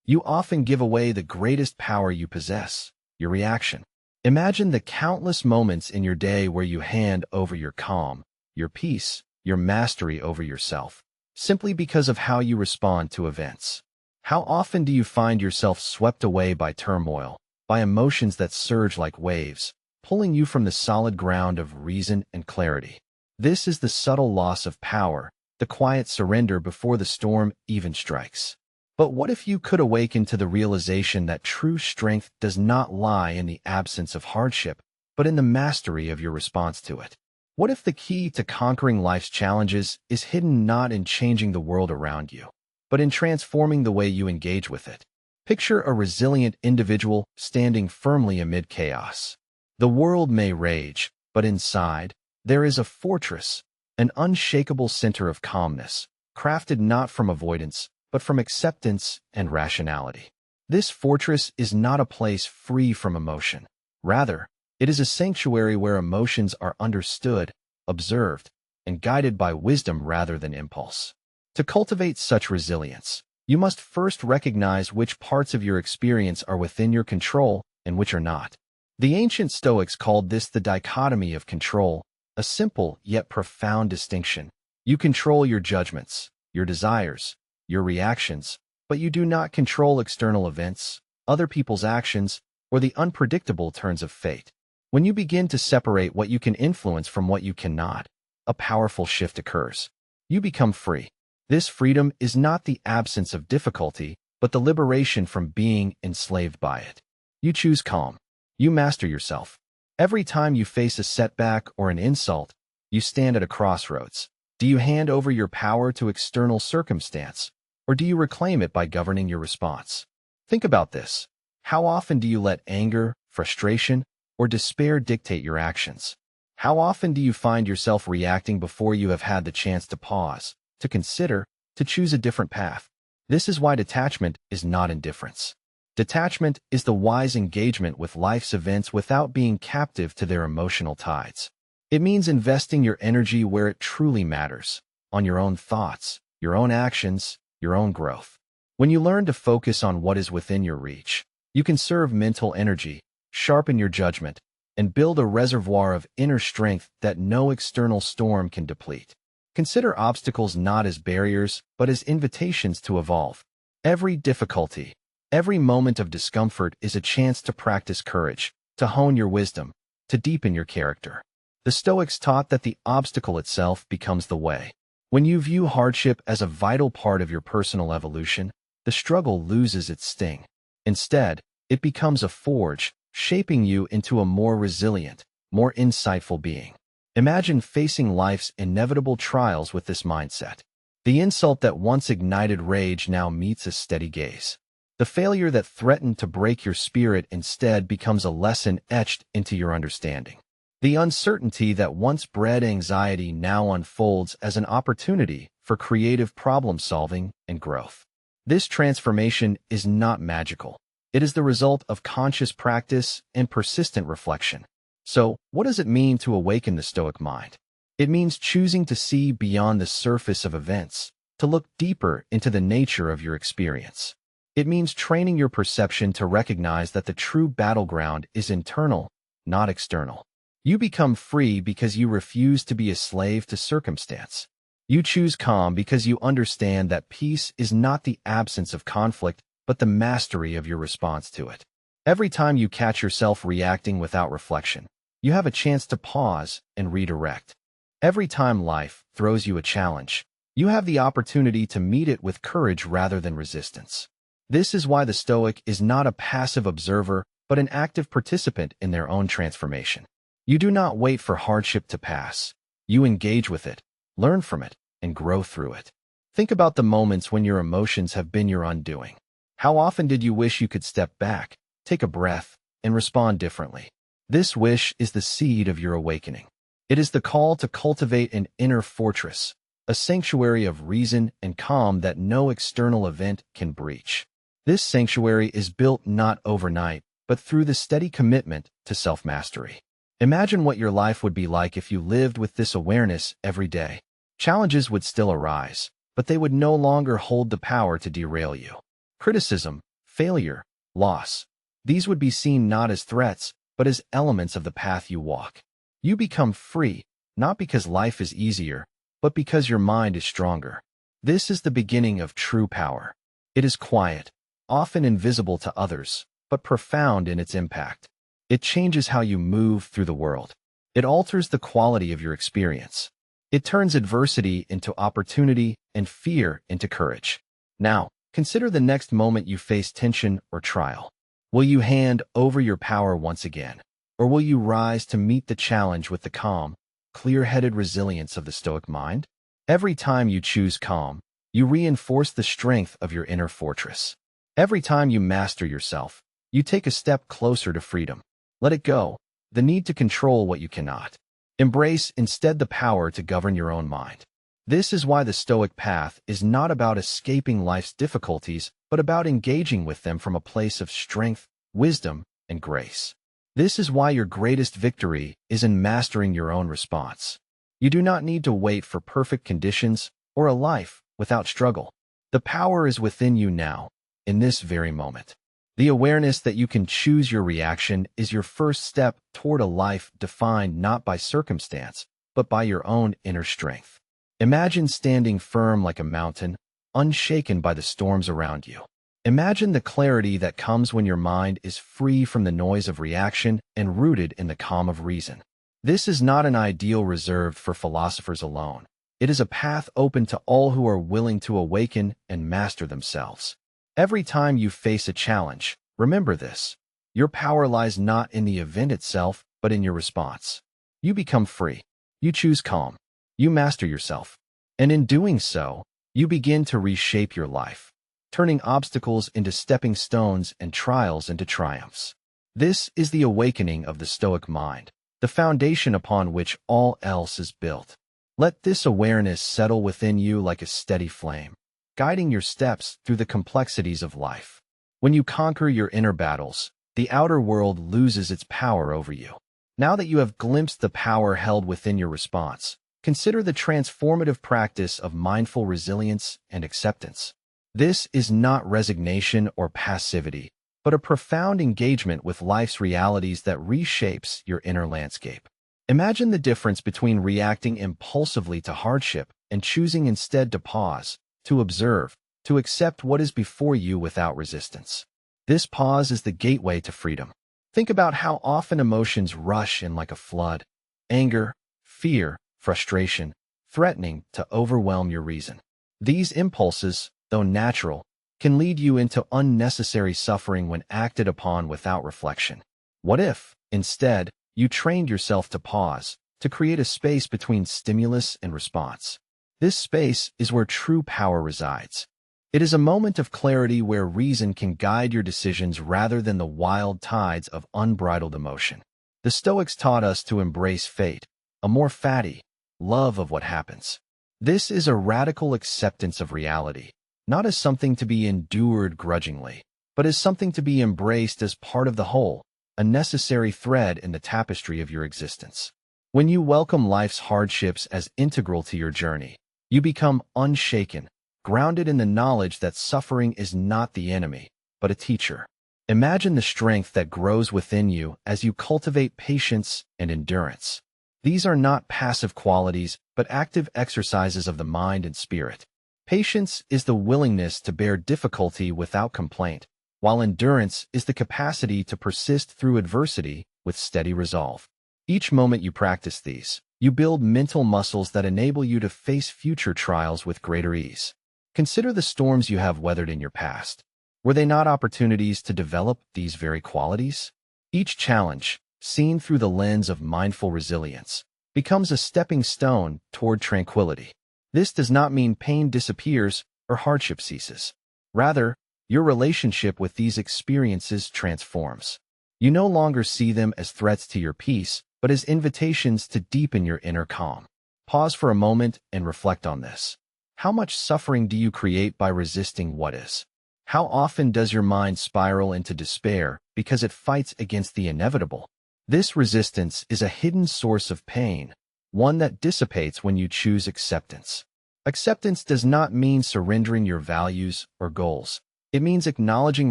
You often give away the greatest power you possess, your reaction. Imagine the countless moments in your day where you hand over your calm, your peace, your mastery over yourself, simply because of how you respond to events. How often do you find yourself swept away by turmoil, by emotions that surge like waves, pulling you from the solid ground of reason and clarity? This is the subtle loss of power, the quiet surrender before the storm even strikes. But what if you could awaken to the realization that true strength does not lie in the absence of hardship, but in the mastery of your response to it? What if the key to conquering life's challenges is hidden not in changing the world around you, but in transforming the way you engage with it? Picture a resilient individual standing firmly amid chaos. The world may rage, but inside, there is a fortress, an unshakable center of calmness, crafted not from avoidance, but from acceptance and rationality. This fortress is not a place free from emotion. Rather, it is a sanctuary where emotions are understood, observed, and guided by wisdom rather than impulse. To cultivate such resilience, you must first recognize which parts of your experience are within your control and which are not. The ancient Stoics called this the dichotomy of control, a simple yet profound distinction. You control your judgments, your desires, your reactions, but you do not control external events, other people's actions, or the unpredictable turns of fate. When you begin to separate what you can influence from what you cannot, a powerful shift occurs. You become free. This freedom is not the absence of difficulty, but the liberation from being enslaved by it. You choose calm. You master yourself. Every time you face a setback or an insult, you stand at a crossroads. Do you hand over your power to external circumstance, or do you reclaim it by governing your response? Think about this. How often do you let anger, frustration, or despair dictate your actions? How often do you find yourself reacting before you have had the chance to pause, to consider, to choose a different path? This is why detachment is not indifference. Detachment is the wise engagement with life's events without being captive to their emotional tides. It means investing your energy where it truly matters, on your own thoughts, your own actions, your own growth. When you learn to focus on what is within your reach, you conserve mental energy, sharpen your judgment, and build a reservoir of inner strength that no external storm can deplete. Consider obstacles not as barriers, but as invitations to evolve. Every difficulty, every moment of discomfort is a chance to practice courage, to hone your wisdom, to deepen your character. The Stoics taught that the obstacle itself becomes the way. When you view hardship as a vital part of your personal evolution, the struggle loses its sting. Instead, it becomes a forge, shaping you into a more resilient, more insightful being. Imagine facing life's inevitable trials with this mindset. The insult that once ignited rage now meets a steady gaze. The failure that threatened to break your spirit instead becomes a lesson etched into your understanding. The uncertainty that once bred anxiety now unfolds as an opportunity for creative problem-solving and growth. This transformation is not magical. It is the result of conscious practice and persistent reflection. So, what does it mean to awaken the Stoic mind? It means choosing to see beyond the surface of events, to look deeper into the nature of your experience. It means training your perception to recognize that the true battleground is internal, not external. You become free because you refuse to be a slave to circumstance. You choose calm because you understand that peace is not the absence of conflict, but the mastery of your response to it. Every time you catch yourself reacting without reflection, you have a chance to pause and redirect. Every time life throws you a challenge, you have the opportunity to meet it with courage rather than resistance. This is why the Stoic is not a passive observer, but an active participant in their own transformation. You do not wait for hardship to pass. You engage with it, learn from it, and grow through it. Think about the moments when your emotions have been your undoing. How often did you wish you could step back, take a breath, and respond differently? This wish is the seed of your awakening. It is the call to cultivate an inner fortress, a sanctuary of reason and calm that no external event can breach. This sanctuary is built not overnight, but through the steady commitment to self-mastery. Imagine what your life would be like if you lived with this awareness every day. Challenges would still arise, but they would no longer hold the power to derail you. Criticism, failure, loss. These would be seen not as threats, but as elements of the path you walk. You become free, not because life is easier, but because your mind is stronger. This is the beginning of true power. It is quiet, often invisible to others, but profound in its impact. It changes how you move through the world. It alters the quality of your experience. It turns adversity into opportunity and fear into courage. Now, consider the next moment you face tension or trial. Will you hand over your power once again, or will you rise to meet the challenge with the calm, clear-headed resilience of the Stoic mind? Every time you choose calm, you reinforce the strength of your inner fortress. Every time you master yourself, you take a step closer to freedom. Let it go, the need to control what you cannot. Embrace instead the power to govern your own mind. This is why the Stoic path is not about escaping life's difficulties, but about engaging with them from a place of strength, wisdom, and grace. This is why your greatest victory is in mastering your own response. You do not need to wait for perfect conditions or a life without struggle. The power is within you now, in this very moment. The awareness that you can choose your reaction is your first step toward a life defined not by circumstance, but by your own inner strength. Imagine standing firm like a mountain, unshaken by the storms around you. Imagine the clarity that comes when your mind is free from the noise of reaction and rooted in the calm of reason. This is not an ideal reserved for philosophers alone. It is a path open to all who are willing to awaken and master themselves. Every time you face a challenge, remember this. Your power lies not in the event itself, but in your response. You become free. You choose calm. You master yourself. And in doing so, you begin to reshape your life, turning obstacles into stepping stones and trials into triumphs. This is the awakening of the Stoic mind, the foundation upon which all else is built. Let this awareness settle within you like a steady flame, guiding your steps through the complexities of life. When you conquer your inner battles, the outer world loses its power over you. Now that you have glimpsed the power held within your response, consider the transformative practice of mindful resilience and acceptance. This is not resignation or passivity, but a profound engagement with life's realities that reshapes your inner landscape. Imagine the difference between reacting impulsively to hardship and choosing instead to pause, to observe, to accept what is before you without resistance. This pause is the gateway to freedom. Think about how often emotions rush in like a flood. Anger, fear, frustration, threatening to overwhelm your reason. These impulses, though natural, can lead you into unnecessary suffering when acted upon without reflection. What if, instead, you trained yourself to pause, to create a space between stimulus and response? This space is where true power resides. It is a moment of clarity where reason can guide your decisions rather than the wild tides of unbridled emotion. The Stoics taught us to embrace fate, a more fatty love of what happens. This is a radical acceptance of reality, not as something to be endured grudgingly, but as something to be embraced as part of the whole, a necessary thread in the tapestry of your existence. When you welcome life's hardships as integral to your journey, you become unshaken, grounded in the knowledge that suffering is not the enemy, but a teacher. Imagine the strength that grows within you as you cultivate patience and endurance. These are not passive qualities, but active exercises of the mind and spirit. Patience is the willingness to bear difficulty without complaint, while endurance is the capacity to persist through adversity with steady resolve. Each moment you practice these, you build mental muscles that enable you to face future trials with greater ease. Consider the storms you have weathered in your past. Were they not opportunities to develop these very qualities? Each challenge, seen through the lens of mindful resilience, becomes a stepping stone toward tranquility. This does not mean pain disappears or hardship ceases. Rather, your relationship with these experiences transforms. You no longer see them as threats to your peace, but as invitations to deepen your inner calm. Pause for a moment and reflect on this. How much suffering do you create by resisting what is? How often does your mind spiral into despair because it fights against the inevitable? This resistance is a hidden source of pain, one that dissipates when you choose acceptance. Acceptance does not mean surrendering your values or goals. It means acknowledging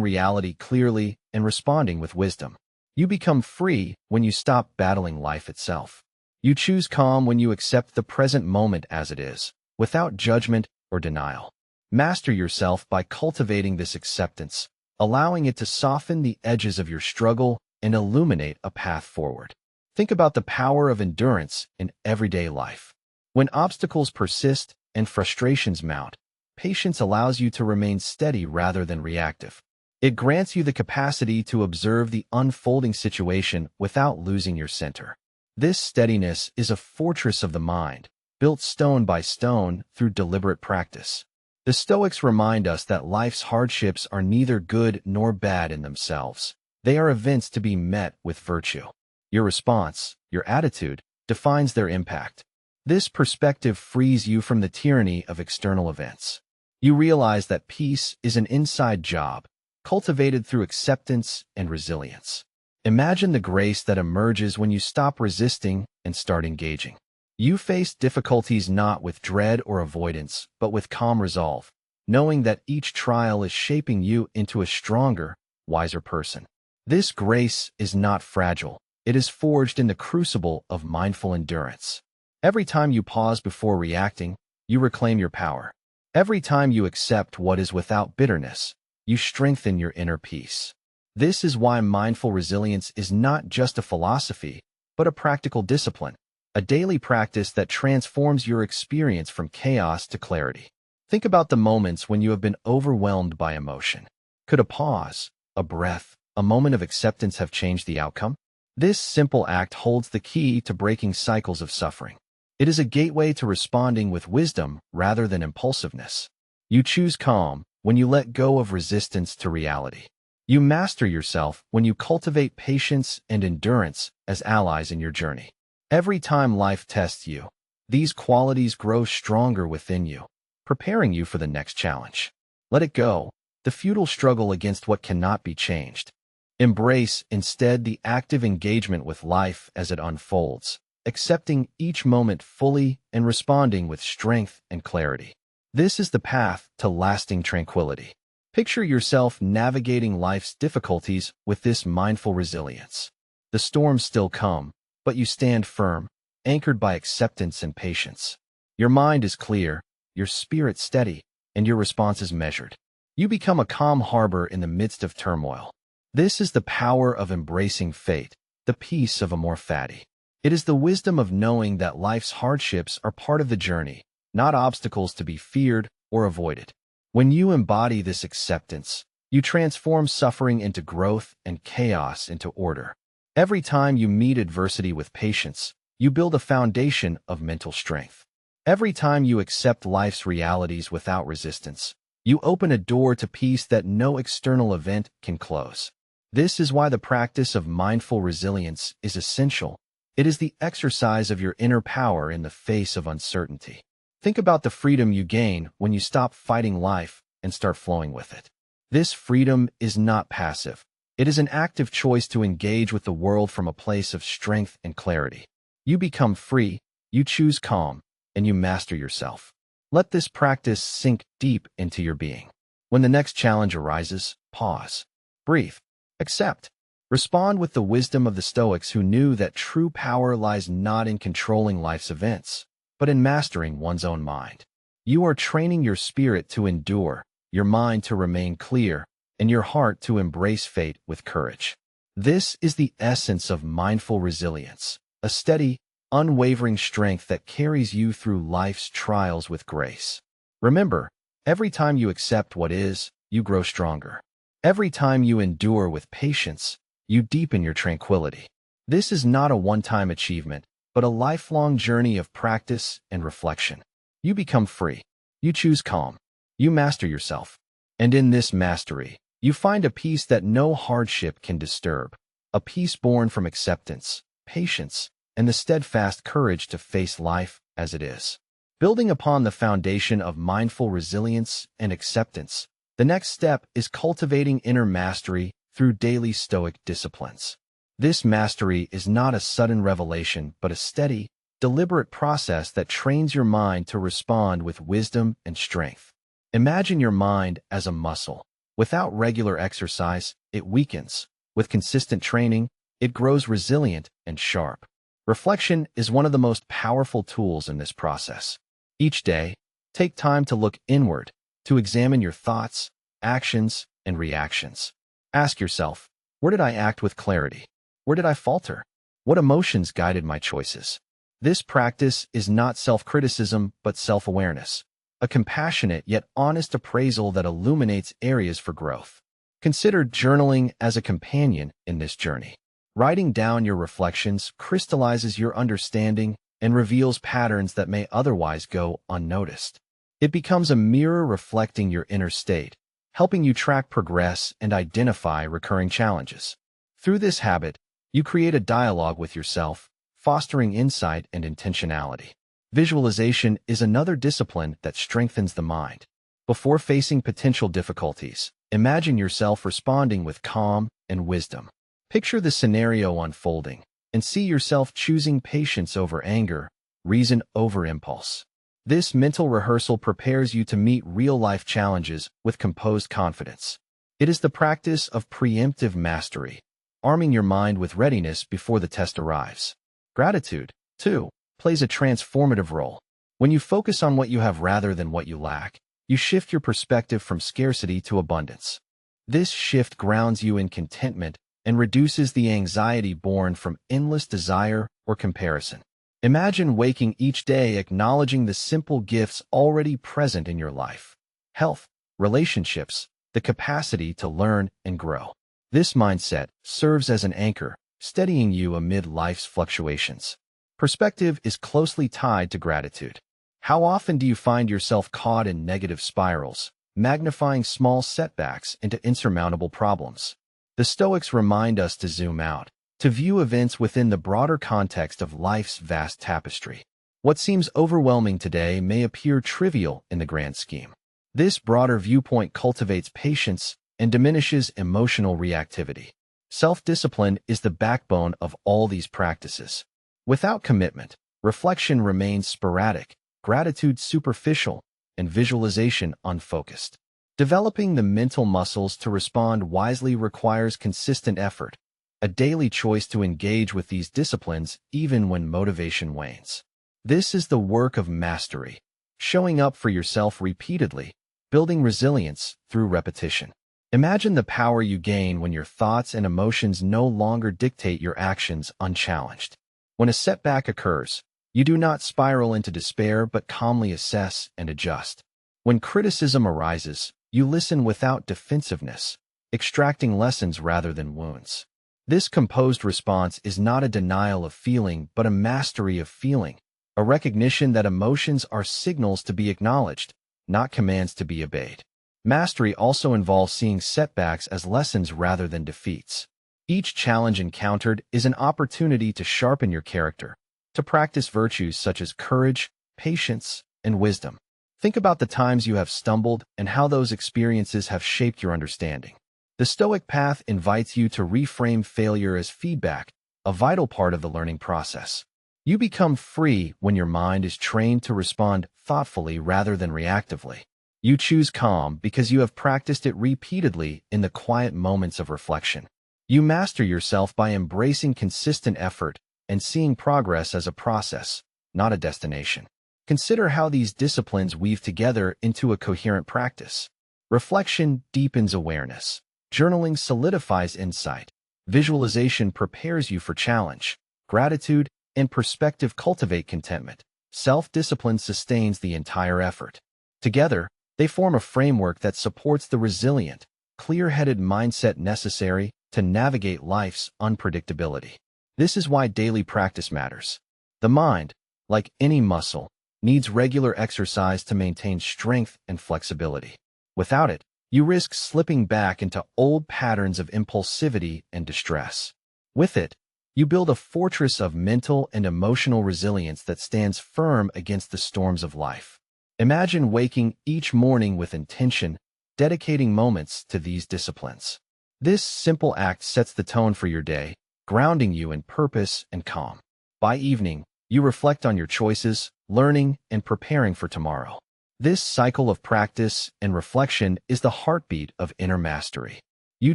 reality clearly and responding with wisdom. You become free when you stop battling life itself. You choose calm when you accept the present moment as it is, without judgment or denial. Master yourself by cultivating this acceptance, allowing it to soften the edges of your struggle and illuminate a path forward. Think about the power of endurance in everyday life. When obstacles persist and frustrations mount, patience allows you to remain steady rather than reactive. It grants you the capacity to observe the unfolding situation without losing your center. This steadiness is a fortress of the mind, built stone by stone through deliberate practice. The Stoics remind us that life's hardships are neither good nor bad in themselves. They are events to be met with virtue. Your response, your attitude, defines their impact. This perspective frees you from the tyranny of external events. You realize that peace is an inside job, cultivated through acceptance and resilience. Imagine the grace that emerges when you stop resisting and start engaging. You face difficulties not with dread or avoidance, but with calm resolve, knowing that each trial is shaping you into a stronger, wiser person. This grace is not fragile. It is forged in the crucible of mindful endurance. Every time you pause before reacting, you reclaim your power. Every time you accept what is without bitterness, you strengthen your inner peace. This is why mindful resilience is not just a philosophy, but a practical discipline, a daily practice that transforms your experience from chaos to clarity. Think about the moments when you have been overwhelmed by emotion. Could a pause, a breath, a moment of acceptance have changed the outcome? This simple act holds the key to breaking cycles of suffering. It is a gateway to responding with wisdom rather than impulsiveness. You choose calm when you let go of resistance to reality. You master yourself when you cultivate patience and endurance as allies in your journey. Every time life tests you, these qualities grow stronger within you, preparing you for the next challenge. Let it go, the futile struggle against what cannot be changed. Embrace, instead, the active engagement with life as it unfolds, accepting each moment fully and responding with strength and clarity. This is the path to lasting tranquility. Picture yourself navigating life's difficulties with this mindful resilience. The storms still come, but you stand firm, anchored by acceptance and patience. Your mind is clear, your spirit steady, and your response is measured. You become a calm harbor in the midst of turmoil. This is the power of embracing fate, the peace of amor fati. It is the wisdom of knowing that life's hardships are part of the journey, not obstacles to be feared or avoided. When you embody this acceptance, you transform suffering into growth and chaos into order. Every time you meet adversity with patience, you build a foundation of mental strength. Every time you accept life's realities without resistance, you open a door to peace that no external event can close. This is why the practice of mindful resilience is essential. It is the exercise of your inner power in the face of uncertainty. Think about the freedom you gain when you stop fighting life and start flowing with it. This freedom is not passive. It is an active choice to engage with the world from a place of strength and clarity. You become free, you choose calm, and you master yourself. Let this practice sink deep into your being. When the next challenge arises, pause, breathe, accept. Respond with the wisdom of the Stoics, who knew that true power lies not in controlling life's events, but in mastering one's own mind. You are training your spirit to endure, your mind to remain clear, and your heart to embrace fate with courage. This is the essence of mindful resilience, a steady, unwavering strength that carries you through life's trials with grace. Remember, every time you accept what is, you grow stronger. Every time you endure with patience, you deepen your tranquility. This is not a one-time achievement, but a lifelong journey of practice and reflection. You become free. You choose calm. You master yourself. And in this mastery, you find a peace that no hardship can disturb, a peace born from acceptance, patience, and the steadfast courage to face life as it is. Building upon the foundation of mindful resilience and acceptance, the next step is cultivating inner mastery through daily Stoic disciplines. This mastery is not a sudden revelation, but a steady, deliberate process that trains your mind to respond with wisdom and strength. Imagine your mind as a muscle. Without regular exercise, it weakens. With consistent training, it grows resilient and sharp. Reflection is one of the most powerful tools in this process. Each day, take time to look inward, to examine your thoughts, actions, and reactions. Ask yourself, where did I act with clarity? Where did I falter? What emotions guided my choices? This practice is not self-criticism, but self-awareness, a compassionate yet honest appraisal that illuminates areas for growth. Consider journaling as a companion in this journey. Writing down your reflections crystallizes your understanding and reveals patterns that may otherwise go unnoticed. It becomes a mirror reflecting your inner state, helping you track progress and identify recurring challenges. Through this habit, you create a dialogue with yourself, fostering insight and intentionality. Visualization is another discipline that strengthens the mind. Before facing potential difficulties, imagine yourself responding with calm and wisdom. Picture the scenario unfolding and see yourself choosing patience over anger, reason over impulse. This mental rehearsal prepares you to meet real-life challenges with composed confidence. It is the practice of preemptive mastery, arming your mind with readiness before the test arrives. Gratitude, too, plays a transformative role. When you focus on what you have rather than what you lack, you shift your perspective from scarcity to abundance. This shift grounds you in contentment and reduces the anxiety born from endless desire or comparison. Imagine waking each day acknowledging the simple gifts already present in your life: health, relationships, the capacity to learn and grow. This mindset serves as an anchor, steadying you amid life's fluctuations. Perspective is closely tied to gratitude. How often do you find yourself caught in negative spirals, magnifying small setbacks into insurmountable problems? The Stoics remind us to zoom out, to view events within the broader context of life's vast tapestry. What seems overwhelming today may appear trivial in the grand scheme. This broader viewpoint cultivates patience and diminishes emotional reactivity. Self-discipline is the backbone of all these practices. Without commitment, reflection remains sporadic, gratitude superficial, and visualization unfocused. Developing the mental muscles to respond wisely requires consistent effort, a daily choice to engage with these disciplines even when motivation wanes. This is the work of mastery, showing up for yourself repeatedly, building resilience through repetition. Imagine the power you gain when your thoughts and emotions no longer dictate your actions unchallenged. When a setback occurs, you do not spiral into despair but calmly assess and adjust. When criticism arises, you listen without defensiveness, extracting lessons rather than wounds. This composed response is not a denial of feeling but a mastery of feeling, a recognition that emotions are signals to be acknowledged, not commands to be obeyed. Mastery also involves seeing setbacks as lessons rather than defeats. Each challenge encountered is an opportunity to sharpen your character, to practice virtues such as courage, patience, and wisdom. Think about the times you have stumbled and how those experiences have shaped your understanding. The Stoic path invites you to reframe failure as feedback, a vital part of the learning process. You become free when your mind is trained to respond thoughtfully rather than reactively. You choose calm because you have practiced it repeatedly in the quiet moments of reflection. You master yourself by embracing consistent effort and seeing progress as a process, not a destination. Consider how these disciplines weave together into a coherent practice. Reflection deepens awareness. Journaling solidifies insight. Visualization prepares you for challenge. Gratitude and perspective cultivate contentment. Self-discipline sustains the entire effort. Together, they form a framework that supports the resilient, clear-headed mindset necessary to navigate life's unpredictability. This is why daily practice matters. The mind, like any muscle, needs regular exercise to maintain strength and flexibility. Without it, you risk slipping back into old patterns of impulsivity and distress. With it, you build a fortress of mental and emotional resilience that stands firm against the storms of life. Imagine waking each morning with intention, dedicating moments to these disciplines. This simple act sets the tone for your day, grounding you in purpose and calm. By evening, you reflect on your choices, learning and preparing for tomorrow. This cycle of practice and reflection is the heartbeat of inner mastery. You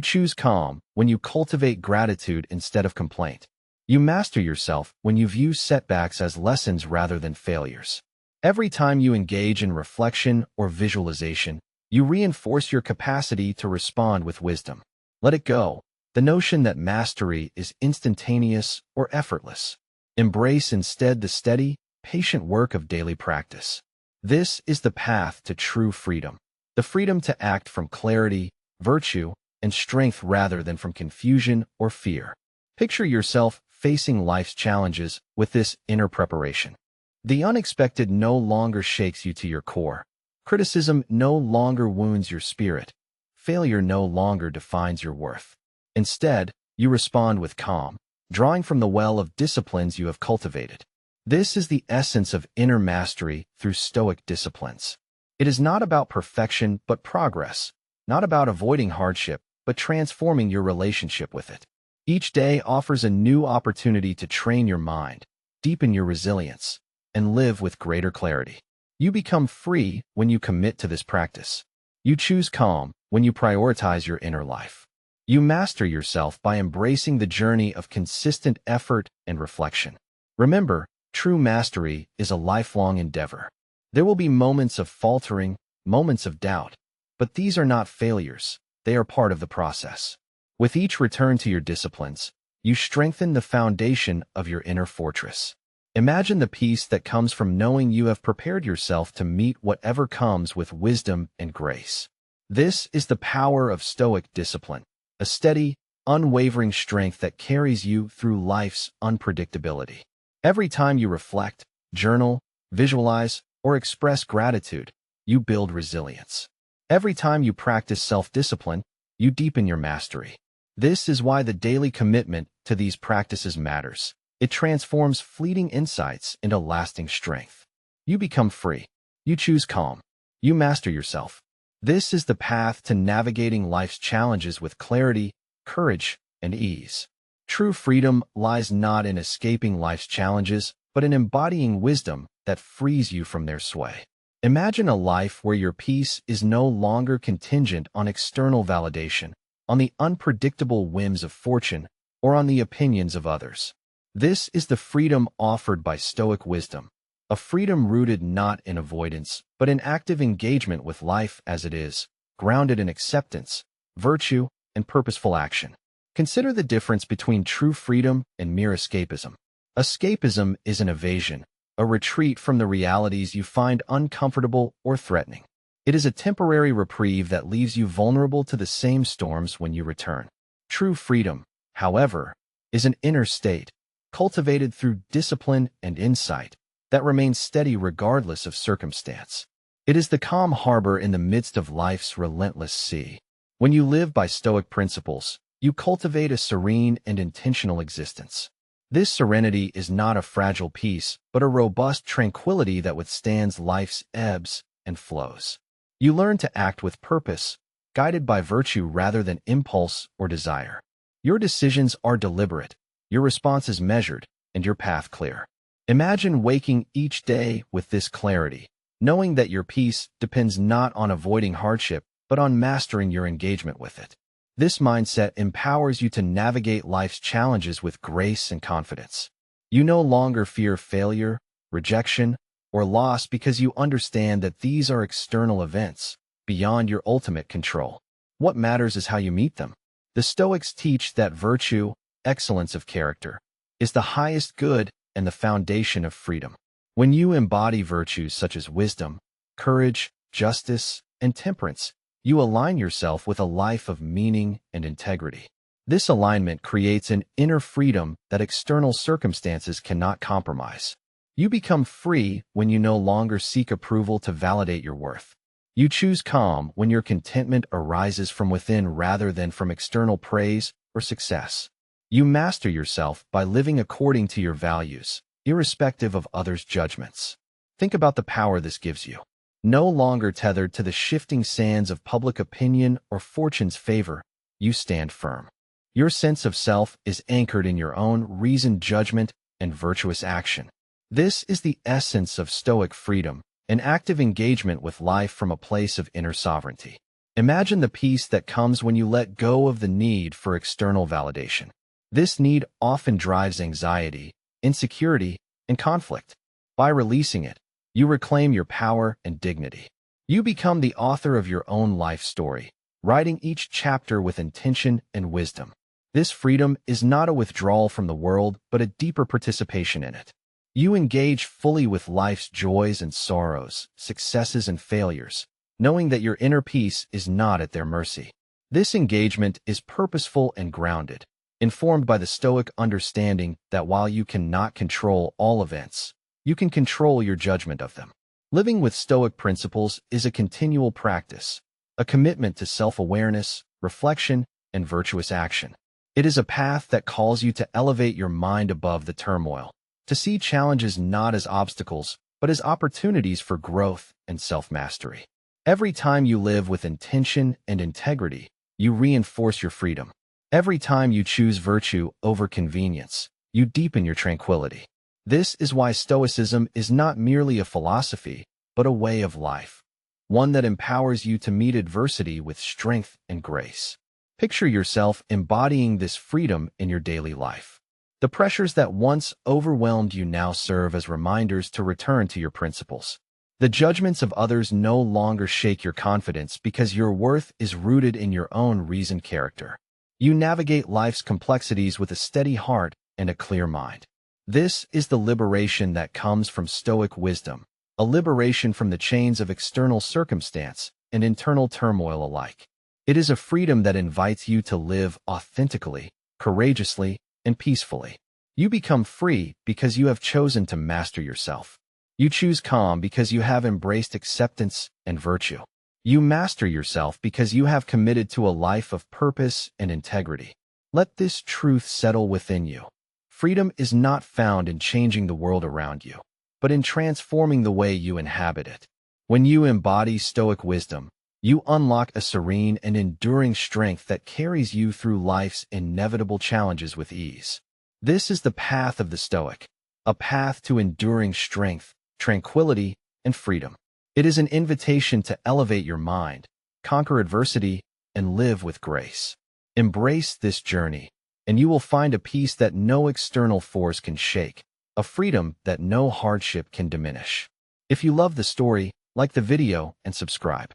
choose calm when you cultivate gratitude instead of complaint. You master yourself when you view setbacks as lessons rather than failures. Every time you engage in reflection or visualization, you reinforce your capacity to respond with wisdom. Let it go, the notion that mastery is instantaneous or effortless. Embrace instead the steady, patient work of daily practice. This is the path to true freedom. The freedom to act from clarity, virtue, and strength rather than from confusion or fear. Picture yourself facing life's challenges with this inner preparation. The unexpected no longer shakes you to your core. Criticism no longer wounds your spirit. Failure no longer defines your worth. Instead, you respond with calm, drawing from the well of disciplines you have cultivated. This is the essence of inner mastery through Stoic disciplines. It is not about perfection but progress, not about avoiding hardship but transforming your relationship with it. Each day offers a new opportunity to train your mind, deepen your resilience, and live with greater clarity. You become free when you commit to this practice. You choose calm when you prioritize your inner life. You master yourself by embracing the journey of consistent effort and reflection. Remember, true mastery is a lifelong endeavor. There will be moments of faltering, moments of doubt, but these are not failures. They are part of the process. With each return to your disciplines, you strengthen the foundation of your inner fortress. Imagine the peace that comes from knowing you have prepared yourself to meet whatever comes with wisdom and grace. This is the power of Stoic discipline, a steady, unwavering strength that carries you through life's unpredictability. Every time you reflect, journal, visualize, or express gratitude, you build resilience. Every time you practice self-discipline, you deepen your mastery. This is why the daily commitment to these practices matters. It transforms fleeting insights into lasting strength. You become free. You choose calm. You master yourself. This is the path to navigating life's challenges with clarity, courage, and ease. True freedom lies not in escaping life's challenges, but in embodying wisdom that frees you from their sway. Imagine a life where your peace is no longer contingent on external validation, on the unpredictable whims of fortune, or on the opinions of others. This is the freedom offered by Stoic wisdom, a freedom rooted not in avoidance, but in active engagement with life as it is, grounded in acceptance, virtue, and purposeful action. Consider the difference between true freedom and mere escapism. Escapism is an evasion, a retreat from the realities you find uncomfortable or threatening. It is a temporary reprieve that leaves you vulnerable to the same storms when you return. True freedom, however, is an inner state, cultivated through discipline and insight, that remains steady regardless of circumstance. It is the calm harbor in the midst of life's relentless sea. When you live by Stoic principles, you cultivate a serene and intentional existence. This serenity is not a fragile peace, but a robust tranquility that withstands life's ebbs and flows. You learn to act with purpose, guided by virtue rather than impulse or desire. Your decisions are deliberate, your response is measured, and your path clear. Imagine waking each day with this clarity, knowing that your peace depends not on avoiding hardship, but on mastering your engagement with it. This mindset empowers you to navigate life's challenges with grace and confidence. You no longer fear failure, rejection, or loss because you understand that these are external events, beyond your ultimate control. What matters is how you meet them. The Stoics teach that virtue, excellence of character, is the highest good and the foundation of freedom. When you embody virtues such as wisdom, courage, justice, and temperance, you align yourself with a life of meaning and integrity. This alignment creates an inner freedom that external circumstances cannot compromise. You become free when you no longer seek approval to validate your worth. You choose calm when your contentment arises from within rather than from external praise or success. You master yourself by living according to your values, irrespective of others' judgments. Think about the power this gives you. No longer tethered to the shifting sands of public opinion or fortune's favor, you stand firm. Your sense of self is anchored in your own reasoned judgment and virtuous action. This is the essence of Stoic freedom, an active engagement with life from a place of inner sovereignty. Imagine the peace that comes when you let go of the need for external validation. This need often drives anxiety, insecurity, and conflict. By releasing it, you reclaim your power and dignity. You become the author of your own life story, writing each chapter with intention and wisdom. This freedom is not a withdrawal from the world, but a deeper participation in it. You engage fully with life's joys and sorrows, successes and failures, knowing that your inner peace is not at their mercy. This engagement is purposeful and grounded, informed by the Stoic understanding that while you cannot control all events, you can control your judgment of them. Living with Stoic principles is a continual practice, a commitment to self-awareness, reflection, and virtuous action. It is a path that calls you to elevate your mind above the turmoil, to see challenges not as obstacles, but as opportunities for growth and self-mastery. Every time you live with intention and integrity, you reinforce your freedom. Every time you choose virtue over convenience, you deepen your tranquility. This is why Stoicism is not merely a philosophy, but a way of life, one that empowers you to meet adversity with strength and grace. Picture yourself embodying this freedom in your daily life. The pressures that once overwhelmed you now serve as reminders to return to your principles. The judgments of others no longer shake your confidence because your worth is rooted in your own reasoned character. You navigate life's complexities with a steady heart and a clear mind. This is the liberation that comes from Stoic wisdom, a liberation from the chains of external circumstance and internal turmoil alike. It is a freedom that invites you to live authentically, courageously, and peacefully. You become free because you have chosen to master yourself. You choose calm because you have embraced acceptance and virtue. You master yourself because you have committed to a life of purpose and integrity. Let this truth settle within you. Freedom is not found in changing the world around you, but in transforming the way you inhabit it. When you embody Stoic wisdom, you unlock a serene and enduring strength that carries you through life's inevitable challenges with ease. This is the path of the Stoic, a path to enduring strength, tranquility, and freedom. It is an invitation to elevate your mind, conquer adversity, and live with grace. Embrace this journey, and you will find a peace that no external force can shake, a freedom that no hardship can diminish. If you love the story, like the video and subscribe.